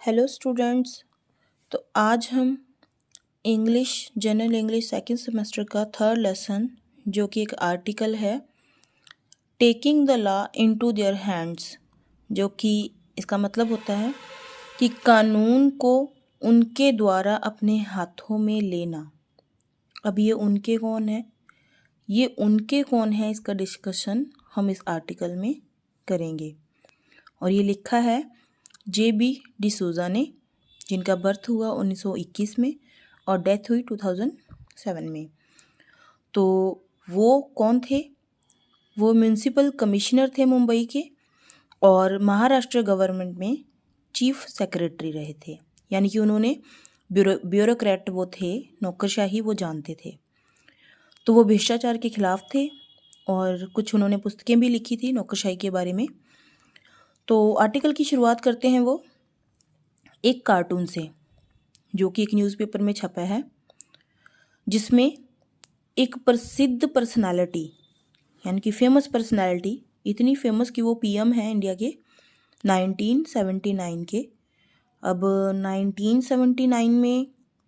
Hello students. तो आज हम जनरल इंग्लिश सेकंड सेमेस्टर का थर्ड लेसन जो कि एक आर्टिकल है taking the law into their hands, जो कि इसका मतलब होता है कि कानून को उनके द्वारा अपने हाथों में लेना। अब ये उनके कौन है, इसका डिस्कशन हम इस आर्टिकल में करेंगे। और ये लिखा है JB डिसूज़ा ने, जिनका बर्थ हुआ 1921 में और डेथ हुई 2007 में। तो वो कौन थे? वो म्यूनिसिपल कमिश्नर थे मुंबई के और महाराष्ट्र गवर्नमेंट में चीफ सेक्रेटरी रहे थे, यानी कि उन्होंने ब्यूरोक्रेट वो थे, नौकरशाही वो जानते थे। तो वो भ्रष्टाचार के खिलाफ थे और कुछ उन्होंने पुस्तकें भी लिखी थी नौकरशाही के बारे में। तो आर्टिकल की शुरुआत करते हैं वो एक कार्टून से, जो कि एक न्यूज़पेपर में छपा है, जिसमें एक प्रसिद्ध पर्सनालिटी, यानी कि फेमस पर्सनालिटी, इतनी फेमस कि वो PM हैं इंडिया के 1979 के। अब 1979 में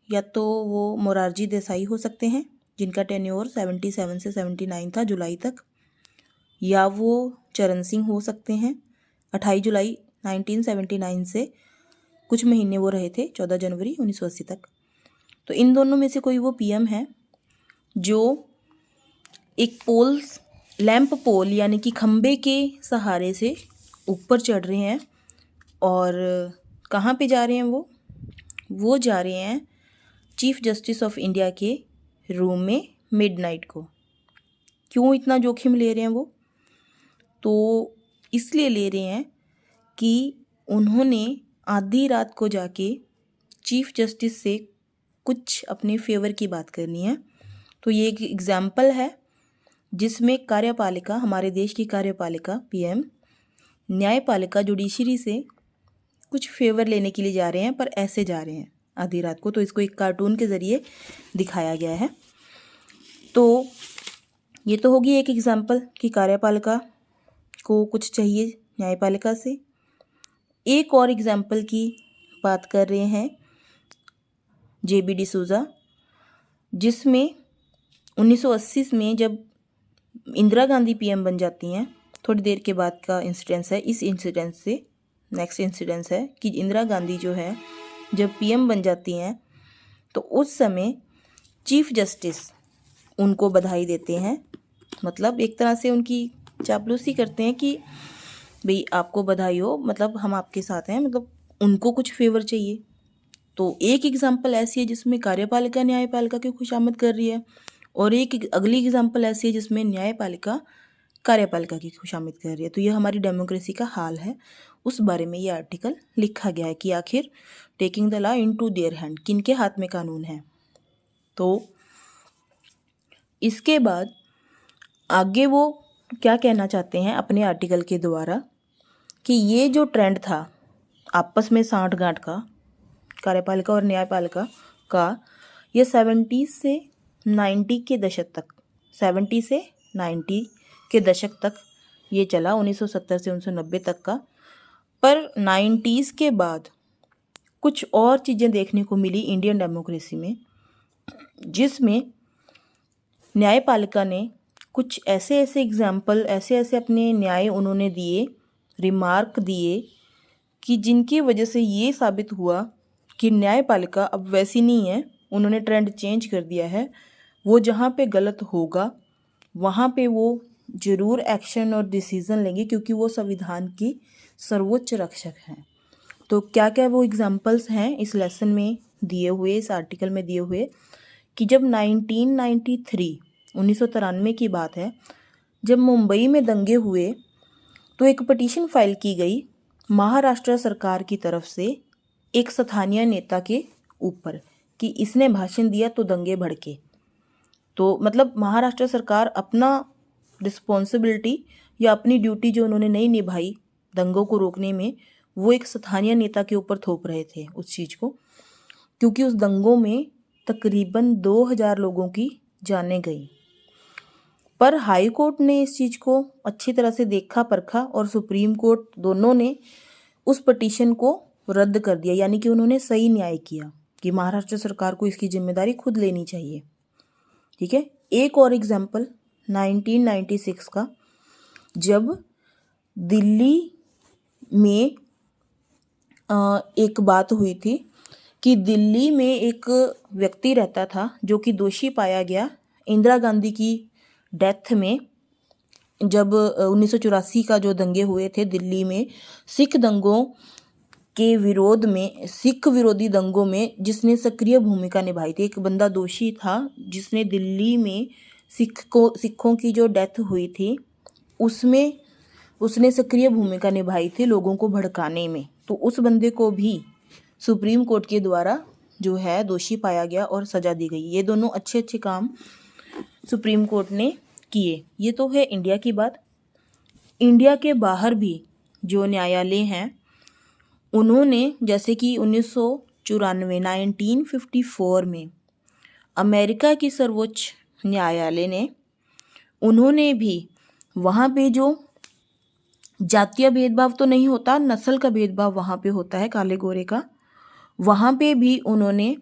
या तो वो मोरारजी देसाई हो सकते हैं, जिनका टेन्योर 77 से 79 था जुलाई तक, या वो चरण सिंह हो सकते हैं। 28 जुलाई 1979 से कुछ महीने वो रहे थे, 14 जनवरी 1980 तक। तो इन दोनों में से कोई वो PM है जो एक लैंप पोल यानी कि खंबे के सहारे से ऊपर चढ़ रहे हैं। और कहाँ पे जा रहे हैं वो जा रहे हैं चीफ जस्टिस ऑफ इंडिया के रूम में मिडनाइट को। क्यों इतना जोखिम ले रहे हैं वो? तो इसलिए ले रहे हैं कि उन्होंने आधी रात को जाके चीफ जस्टिस से कुछ अपने फेवर की बात करनी है। तो ये एक एग्जाम्पल है जिसमें कार्यपालिका, हमारे देश की कार्यपालिका PM, न्यायपालिका जुडिशरी से कुछ फेवर लेने के लिए जा रहे हैं, पर ऐसे जा रहे हैं आधी रात को। तो इसको एक कार्टून के ज़रिए दिखाया गया है। तो ये तो होगी एक एग्जाम्पल कि कार्यपालिका को कुछ चाहिए न्यायपालिका से। एक और एग्जाम्पल की बात कर रहे हैं JB डिसूज़ा, जिसमें 1980 में जब इंदिरा गांधी PM बन जाती हैं, थोड़ी देर के बाद का इंसिडेंस है। इस इंसिडेंस से नेक्स्ट इंसिडेंस है कि इंदिरा गांधी जो है जब PM बन जाती हैं तो उस समय चीफ जस्टिस उनको बधाई देते हैं, मतलब एक तरह से उनकी चापलूसी करते हैं कि भाई आपको बधाई हो, मतलब हम आपके साथ हैं, मतलब उनको कुछ फेवर चाहिए। तो एक एग्जाम्पल ऐसी है जिसमें कार्यपालिका न्यायपालिका की खुशामद कर रही है, और एक अगली एग्जाम्पल ऐसी है जिसमें न्यायपालिका कार्यपालिका की खुशामद कर रही है। तो ये हमारी डेमोक्रेसी का हाल है, उस बारे में ये आर्टिकल लिखा गया है कि आखिर taking the law into their hand, किनके हाथ में कानून है। तो इसके बाद आगे वो क्या कहना चाहते हैं अपने आर्टिकल के द्वारा कि ये जो ट्रेंड था आपस में सांठ-गांठ का, कार्यपालिका और न्यायपालिका का, ये 70 से 90 के दशक तक, 70 से 90 के दशक तक ये चला, 1970 से 1990 तक का। पर 90s के बाद कुछ और चीज़ें देखने को मिली इंडियन डेमोक्रेसी में, जिसमें न्यायपालिका ने कुछ ऐसे एग्जाम्पल, ऐसे अपने न्याय उन्होंने दिए, रिमार्क दिए कि जिनकी वजह से ये साबित हुआ कि न्यायपालिका अब वैसी नहीं है। उन्होंने ट्रेंड चेंज कर दिया है। वो जहाँ पे गलत होगा वहाँ पे वो ज़रूर एक्शन और डिसीज़न लेंगे, क्योंकि वो संविधान की सर्वोच्च रक्षक हैं। तो क्या क्या वो एग्जाम्पल्स हैं इस लेसन में दिए हुए, इस आर्टिकल में दिए हुए, कि जब 1993 की बात है, जब मुंबई में दंगे हुए तो एक पिटीशन फाइल की गई महाराष्ट्र सरकार की तरफ से एक स्थानीय नेता के ऊपर कि इसने भाषण दिया तो दंगे भड़के। तो मतलब महाराष्ट्र सरकार अपना रिस्पॉन्सिबिलिटी या अपनी ड्यूटी जो उन्होंने नहीं निभाई दंगों को रोकने में, वो एक स्थानीय नेता के ऊपर थोप रहे थे उस चीज़ को, क्योंकि उस दंगों में तकरीबन 2000 लोगों की जानें गई। पर हाई कोर्ट ने इस चीज़ को अच्छी तरह से देखा परखा और सुप्रीम कोर्ट दोनों ने उस पिटीशन को रद्द कर दिया, यानी कि उन्होंने सही न्याय किया कि महाराष्ट्र सरकार को इसकी जिम्मेदारी खुद लेनी चाहिए। ठीक है, एक और एग्जाम्पल 1996 का, जब दिल्ली में एक बात हुई थी कि दिल्ली में एक व्यक्ति रहता था जो कि दोषी पाया गया इंदिरा गांधी की डेथ में। जब 1984 का जो दंगे हुए थे दिल्ली में, सिख दंगों के विरोध में, सिख विरोधी दंगों में जिसने सक्रिय भूमिका निभाई थी, एक बंदा दोषी था जिसने दिल्ली में सिखों की जो डेथ हुई थी उसमें उसने सक्रिय भूमिका निभाई थी लोगों को भड़काने में। तो उस बंदे को भी सुप्रीम कोर्ट के द्वारा जो है दोषी पाया गया और सजा दी गई। ये दोनों अच्छे अच्छे काम सुप्रीम कोर्ट ने किए। ये तो है इंडिया की बात। इंडिया के बाहर भी जो न्यायालय हैं उन्होंने, जैसे कि 1954 में अमेरिका की सर्वोच्च न्यायालय ने, उन्होंने भी वहाँ पे जो जातीय भेदभाव तो नहीं होता, नस्ल का भेदभाव वहाँ पे होता है, काले गोरे का, वहाँ पे भी उन्होंने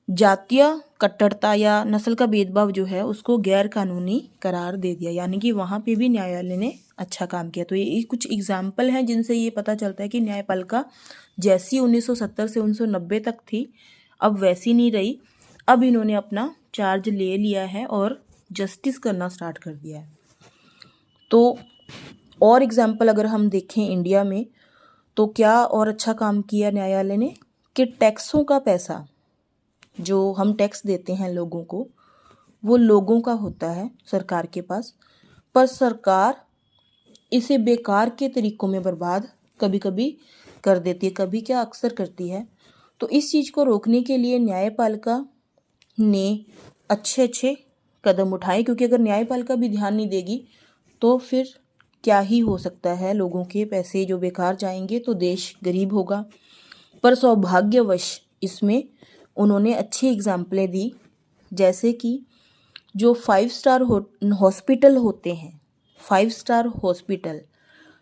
जातीय कट्टरता या नस्ल का भेदभाव जो है उसको गैर कानूनी करार दे दिया, यानी कि वहाँ पे भी न्यायालय ने अच्छा काम किया। तो ये कुछ एग्जाम्पल हैं जिनसे ये पता चलता है कि न्यायपालिका जैसी 1970 से 1990 तक थी अब वैसी नहीं रही। अब इन्होंने अपना चार्ज ले लिया है और जस्टिस करना स्टार्ट कर दिया है। तो और एग्जाम्पल अगर हम देखें इंडिया में, तो क्या और अच्छा काम किया न्यायालय ने कि टैक्सों का पैसा जो हम टैक्स देते हैं लोगों को, वो लोगों का होता है सरकार के पास, पर सरकार इसे बेकार के तरीकों में बर्बाद कभी कभी कर देती है, कभी क्या अक्सर करती है। तो इस चीज़ को रोकने के लिए न्यायपालिका ने अच्छे अच्छे कदम उठाए, क्योंकि अगर न्यायपालिका भी ध्यान नहीं देगी तो फिर क्या ही हो सकता है, लोगों के पैसे जो बेकार जाएंगे तो देश गरीब होगा। पर सौभाग्यवश इसमें उन्होंने अच्छी एग्जाम्पलें दी, जैसे कि जो 5 स्टार हॉस्पिटल होते हैं, 5 स्टार हॉस्पिटल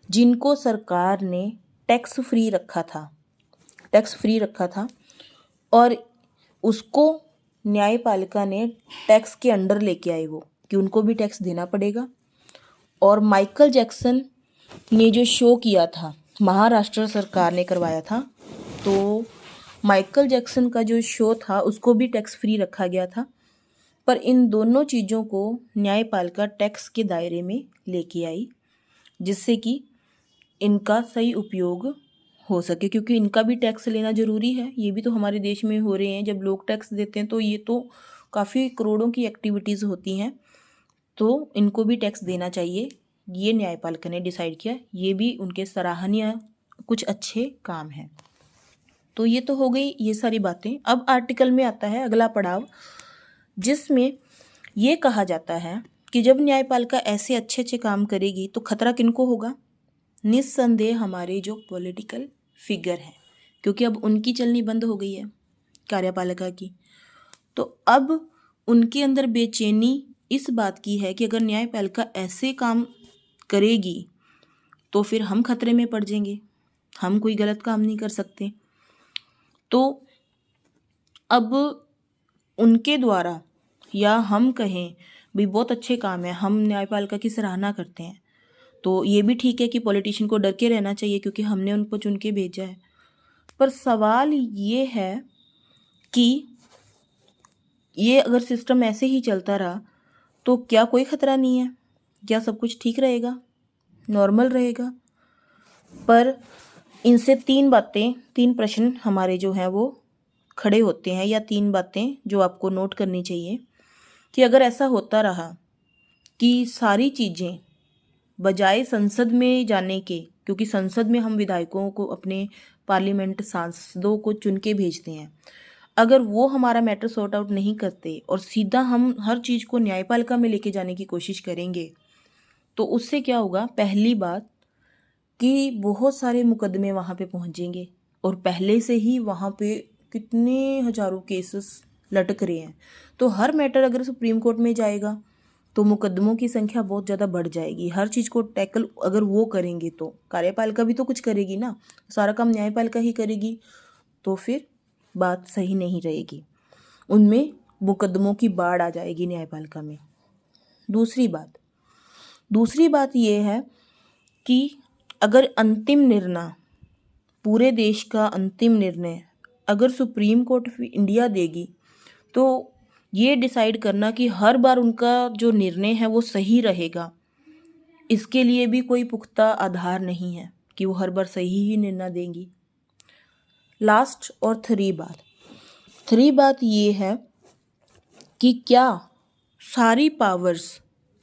जिनको सरकार ने टैक्स फ्री रखा था और उसको न्यायपालिका ने टैक्स के अंडर लेके आए, वो कि उनको भी टैक्स देना पड़ेगा। और माइकल जैक्सन ने जो शो किया था, महाराष्ट्र सरकार ने करवाया था, तो माइकल जैक्सन का जो शो था उसको भी टैक्स फ्री रखा गया था। पर इन दोनों चीज़ों को न्यायपालिका टैक्स के दायरे में लेके आई, जिससे कि इनका सही उपयोग हो सके, क्योंकि इनका भी टैक्स लेना ज़रूरी है। ये भी तो हमारे देश में हो रहे हैं, जब लोग टैक्स देते हैं तो ये तो काफ़ी करोड़ों की एक्टिविटीज़ होती हैं, तो इनको भी टैक्स देना चाहिए। ये न्यायपालिका ने डिसाइड किया, ये भी उनके सराहनीय कुछ अच्छे काम हैं। तो ये तो हो गई ये सारी बातें। अब आर्टिकल में आता है अगला पड़ाव, जिसमें ये कहा जाता है कि जब न्यायपालिका ऐसे अच्छे अच्छे काम करेगी तो खतरा किनको होगा? निस्संदेह हमारे जो पॉलिटिकल फिगर हैं, क्योंकि अब उनकी चलनी बंद हो गई है कार्यपालिका की। तो अब उनके अंदर बेचैनी इस बात की है कि अगर न्यायपालिका ऐसे काम करेगी तो फिर हम खतरे में पड़ जाएंगे, हम कोई गलत काम नहीं कर सकते। तो अब उनके द्वारा, या हम कहें भी बहुत अच्छे काम है, हम न्यायपालिका की सराहना करते हैं, तो ये भी ठीक है कि पॉलिटिशियन को डर के रहना चाहिए क्योंकि हमने उनको चुन के भेजा है। पर सवाल ये है कि ये अगर सिस्टम ऐसे ही चलता रहा तो क्या कोई खतरा नहीं है? क्या सब कुछ ठीक रहेगा, नॉर्मल रहेगा? पर इनसे 3 प्रश्न हमारे जो हैं वो खड़े होते हैं, या 3 बातें जो आपको नोट करनी चाहिए कि अगर ऐसा होता रहा कि सारी चीज़ें बजाय संसद में जाने के, क्योंकि संसद में हम विधायकों को, अपने पार्लियामेंट सांसदों को चुन के भेजते हैं, अगर वो हमारा मैटर सॉर्ट आउट नहीं करते और सीधा हम हर चीज़ को न्यायपालिका में लेके जाने की कोशिश करेंगे, तो उससे क्या होगा? पहली बात कि बहुत सारे मुकदमे वहाँ पे पहुँचेंगे और पहले से ही वहाँ पे कितने हजारों केसेस लटक रहे हैं। तो हर मैटर अगर सुप्रीम कोर्ट में जाएगा तो मुकदमों की संख्या बहुत ज़्यादा बढ़ जाएगी। हर चीज़ को टैकल अगर वो करेंगे तो कार्यपालिका भी तो कुछ करेगी ना, सारा काम न्यायपालिका ही करेगी, तो फिर बात सही नहीं रहेगी, उनमें मुकदमों की बाढ़ आ जाएगी न्यायपालिका में। दूसरी बात ये है कि अगर अंतिम निर्णय, पूरे देश का अंतिम निर्णय अगर सुप्रीम कोर्ट ऑफ इंडिया देगी, तो ये डिसाइड करना कि हर बार उनका जो निर्णय है वो सही रहेगा, इसके लिए भी कोई पुख्ता आधार नहीं है कि वो हर बार सही ही निर्णय देंगी। लास्ट और थ्री बात ये है कि क्या सारी पावर्स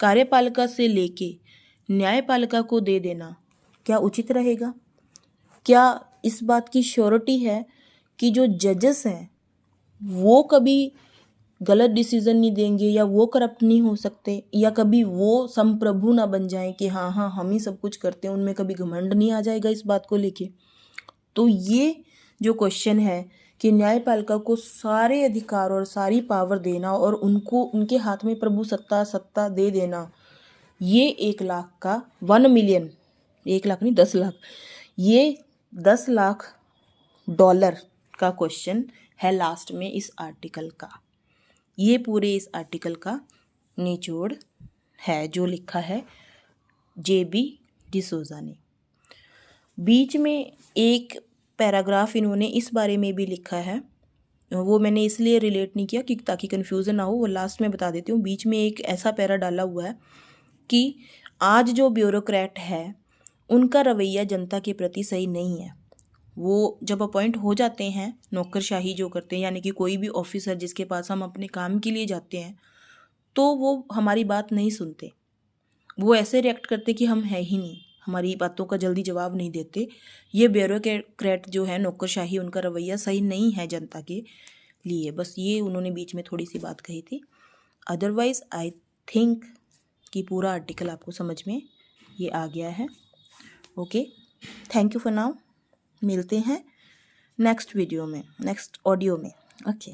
कार्यपालिका से लेके न्यायपालिका को दे देना क्या उचित रहेगा? क्या इस बात की श्योरिटी है कि जो जजेस हैं वो कभी गलत डिसीजन नहीं देंगे, या वो करप्ट नहीं हो सकते, या कभी वो संप्रभु ना बन जाएं कि हाँ हम ही सब कुछ करते हैं, उनमें कभी घमंड नहीं आ जाएगा इस बात को लेके? तो ये जो क्वेश्चन है कि न्यायपालिका को सारे अधिकार और सारी पावर देना और उनको उनके हाथ में प्रभु सत्ता दे देना, ये 1 लाख का 1 मिलियन, 1 लाख नहीं 10 लाख, ये 10 लाख डॉलर का क्वेश्चन है लास्ट में इस आर्टिकल का। ये पूरे इस आर्टिकल का निचोड़ है जो लिखा है JB डिसोजा ने। बीच में एक पैराग्राफ इन्होंने इस बारे में भी लिखा है, वो मैंने इसलिए रिलेट नहीं किया कि ताकि कन्फ्यूज़न ना हो, वो लास्ट में बता देती हूँ। बीच में एक ऐसा पैरा डाला हुआ है कि आज जो ब्यूरोक्रेट है उनका रवैया जनता के प्रति सही नहीं है। वो जब अपॉइंट हो जाते हैं, नौकरशाही जो करते हैं, यानी कि कोई भी ऑफिसर जिसके पास हम अपने काम के लिए जाते हैं, तो वो हमारी बात नहीं सुनते, वो ऐसे रिएक्ट करते कि हम है ही नहीं, हमारी बातों का जल्दी जवाब नहीं देते। ये ब्यूरोक्रेट जो है, नौकरशाही, उनका रवैया सही नहीं है जनता के लिए। बस ये उन्होंने बीच में थोड़ी सी बात कही थी। अदरवाइज़ आई थिंक कि पूरा आर्टिकल आपको समझ में ये आ गया है। Okay, thank you for now. मिलते हैं नेक्स्ट वीडियो में, नेक्स्ट ऑडियो में। ओके।